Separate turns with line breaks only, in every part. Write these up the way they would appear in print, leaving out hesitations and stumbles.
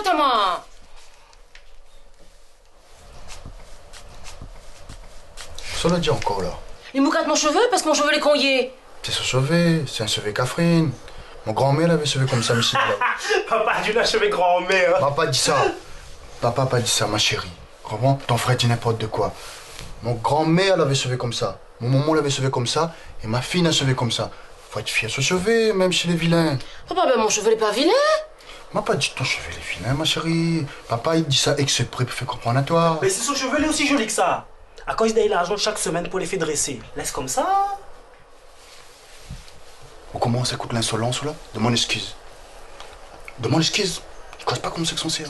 Katama.
Ça l'a dit encore là.
Il me casse mon cheveu parce que mon cheveu est congé.
C'est son cheveu, c'est un cheveu Catherine. Mon grand-mère l'avait cheveu comme ça, monsieur.
Papa, tu l'as cheveu grand-mère.
Papa dit ça. Papa pas dit ça, ma chérie. Comprends? Ton frère dit n'importe de quoi. Mon grand-mère l'avait cheveu comme ça. Mon maman l'avait cheveu comme ça. Et ma fille l'a cheveu comme ça. Faut être fier de son cheveu, même chez les vilains.
Papa, ben mon cheveu n'est pas vilain.
M'a pas dit ton cheveu est vilain, ma chérie. Papa, il dit ça exprès pour faire comprendre à toi.
Mais c'est son cheveu, il est aussi joli que ça. À cause d'aller l'argent chaque semaine pour les faire dresser. Laisse comme ça.
Ou comment ça coûte l'insolence, là? Demande excuse. Demande excuse. Il cause pas comme c'est que son sert.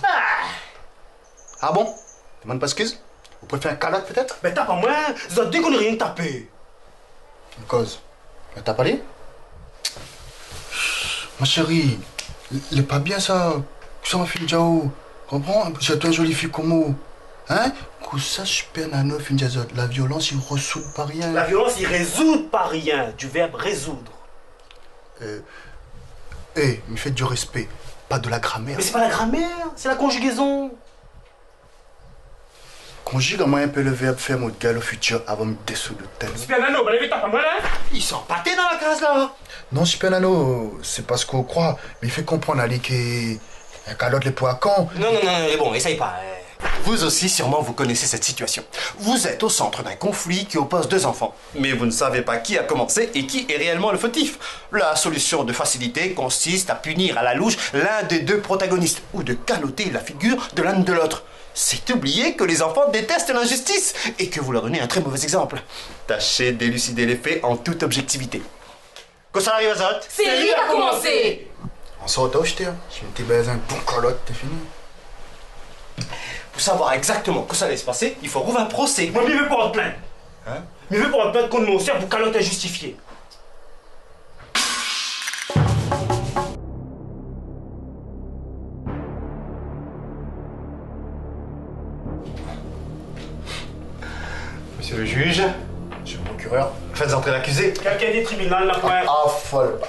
Ah bon? Demande pas excuse? Vous préférez un calotte peut-être?
Mais t'as pas moi, ça dit qu'on n'a rien tapé.
Une cause. Mais t'as pas dit? Ma chérie, il est pas bien ça. Ça m'a fait Jao. Comprends? J'ai une jolie fille comme vous. Hein? Que ça, super nano, fin diazote. La violence, il ressout pas rien.
La violence, il résout pas rien. Du verbe résoudre.
Me faites du respect. Pas de la grammaire.
Mais c'est pas la grammaire, c'est la conjugaison.
Conjugue un peu le verbe faire mot gal au futur avant de me dessoudre de tel.
Super Nano, bah t'as pas mal, hein? Ils sont pâtés dans la case là.
Non, super nano, c'est pas ce qu'on croit. Mais il fait comprendre à lui qu'un calotte les poids quand.
Non, mais bon, essaye pas.
Vous aussi, sûrement, vous connaissez cette situation. Vous êtes au centre d'un conflit qui oppose deux enfants. Mais vous ne savez pas qui a commencé et qui est réellement le fautif. La solution de facilité consiste à punir à la louche l'un des deux protagonistes ou de caloter la figure de l'un de l'autre. C'est oublier que les enfants détestent l'injustice et que vous leur donnez un très mauvais exemple. Tâchez d'élucider les faits en toute objectivité. Quand ça arrive à ça,
C'est lui qui a commencé.
On sort au jeter. Si t'es baisé un bon calotte, t'es fini.
pour savoir exactement que ça allait se passer, il faut rouvrir un procès.
Moi, je veux pour te plaindre.
Hein?
Je veux pour te plaindre contre mon frère pour calotte injustifiée.
Monsieur le juge,
Monsieur le procureur.
faites entrer l'accusé.
Quelqu'un des tribunaux là pour
Ah, folle.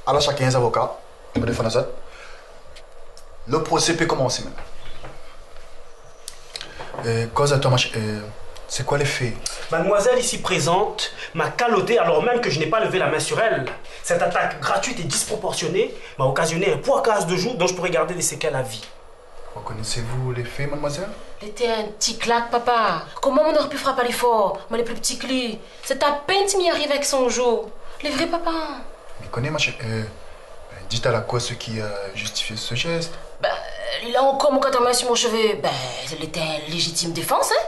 Alors, chacun des avocats. Pour défendre ça. Le procès peut commencer maintenant. Cause à toi, c'est quoi les faits?
Mademoiselle ici présente m'a calotté alors même que je n'ai pas levé la main sur elle. Cette attaque gratuite et disproportionnée m'a occasionné un poids de joue dont je pourrais garder des séquelles à vie.
Reconnaissez-vous les faits, mademoiselle?
Il était un petit claque, papa. Comment on aurait pu frapper les forts, moi les plus petits clis? C'est à peine s'il m'y arrive avec son jeu. Les vrais, papa.
Je connais, ma chérie. Dites à la cause ce qui a justifié ce geste.
Ben, il a encore mon main sur mon cheveu. Ben, il était en légitime défense, hein?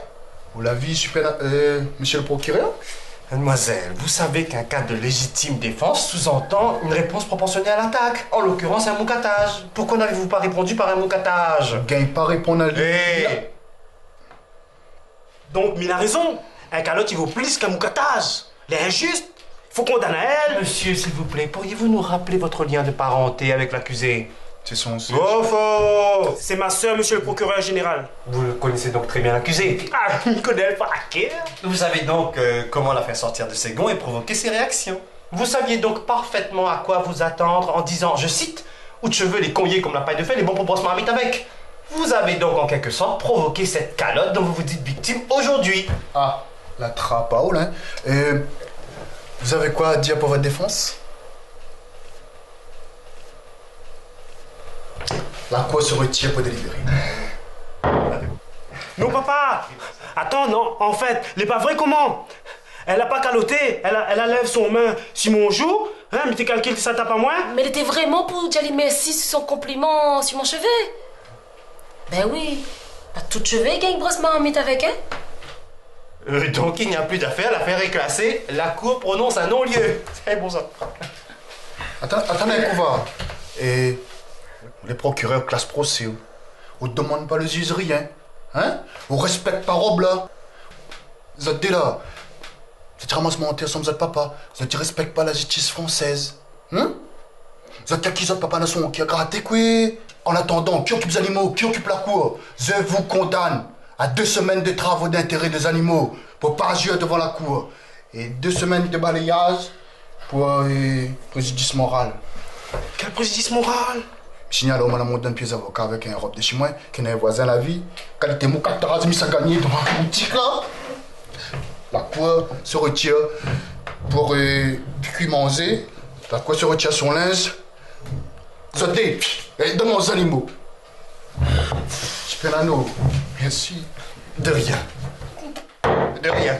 Vous l'avis, super... monsieur le procureur?
Mademoiselle, vous savez qu'un cas de légitime défense sous-entend une réponse proportionnée à l'attaque. En l'occurrence, un moucatage. Pourquoi n'avez-vous pas répondu par un moucatage?
Gagne pas répondre à lui.
Hé!
Donc, il a raison. Un calotte, il vaut plus qu'un moucatage. Il est injuste. Faut condamner elle.
Monsieur, s'il vous plaît, pourriez-vous nous rappeler votre lien de parenté avec l'accusé?
C'est son...
Faux!
C'est ma soeur, monsieur le procureur général.
Vous connaissez donc très bien l'accusé.
Ah, il connaît pas à cœur.
Vous savez donc comment la faire sortir de ses gonds et provoquer ses réactions. Vous saviez donc parfaitement à quoi vous attendre en disant, je cite, « Ou de cheveux les congés comme la paille de fée, les bons pour brosser ma avec ». Vous avez donc en quelque sorte provoqué cette calotte dont vous vous dites victime aujourd'hui.
Ah, la trappe à haut, hein. Vous avez quoi à dire pour votre défense? La cause se retire pour délibérer.
Non, papa. Attends, non. En fait, il n'est pas vrai comment? Elle n'a pas caloté. Elle lève son main sur mon joue. Hein, mais tu calcules que ça tape à moi?
Mais il était vraiment pour dire merci sur son compliment sur mon cheveu. Ben oui. Pas tout cheveux gagne brossement en mythe avec, hein?
Donc il n'y a plus d'affaire, l'affaire est classée, la cour prononce un non-lieu. C'est bon ça.
Attendez un coup, va. Et les procureurs classent procès. On ne demande pas les useries, hein? Hein? On respecte pas robe là. Vous êtes là. Vous êtes ramasse mentir sans vous êtes papa. Vous êtes respecte pas la justice française. Hein? Vous êtes qui autres papa nation qui a gratté quoi? En attendant, qui occupe les animaux? Qui occupe la cour? Je vous condamne à 2 semaines de travaux d'intérêt des animaux pour parjure devant la cour. Et 2 semaines de balayage pour préjudice moral.
Quel préjudice moral?
Signale au madame donne pieds avocat avec un robe de chez moi, qui est un voisin la vie. Qualité mon 14 mis à gagner devant un petit là. La quoi se retire pour puis manger. La quoi se retire son linge. Sauter. Et donne aux animaux. Je peux l'anneau. Merci.
De rien. De rien.